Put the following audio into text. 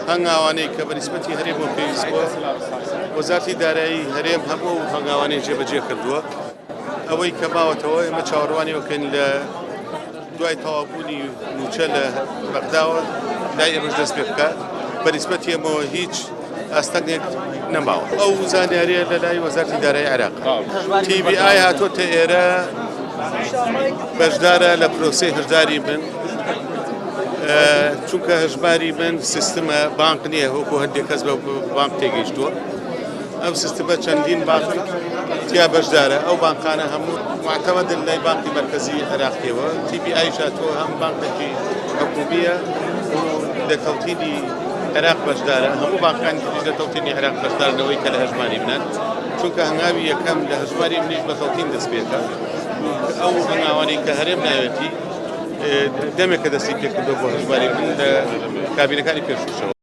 هەنگاوانەی کە بەنسبەتی هەرێم و پێویستبووە وەزارەتی دارایی هەرێم هەموو هەنگاوانەی جێبەجێ کردووە ئەوەی کە ماوەتەوە ئێمە چاوەڕوانیەوەکەین لە دوای تەواوبوونی موچە لە بەغداوە لای ئێمەش دەست پێ بکات بەنسبەتی ئێمەوە هیچ ئاستەنێک نەماوە ئەو زانیاریە لە لای وەزارەتی دارایی عێراق TBI هاتوۆتە ئێرە بەشدارە لە پرۆسەی هەژداری من چونکە هەژماری من سیستمە بانک نییە وەکو هەندێک کەس بە بانک تێگەیشتووە ئەم سیستمە چەندین بانک تیا بەشدارە ئەو بانکانە هەموو معتەمەدن لای بانکی مەرکەزی عێراقیەوە TBI هاتووە هەم بانکێکی حکومیە و لە کەوتینی عێراق بەشدارە هەموو بانکانی تریش لە کەوتینی عێراق بەشدارنەوەی کە لە هەژماری منن چونکە هەنگاوی یەکەم لە هەژماری منیش بە کەوتین دەست پێکە ئەو هەنگاوانەی کە هەرێم ناوێتی دەمێکە دەستی پێکردەوە بۆ هەژماری من لە کابینەکانی پێشووشەوە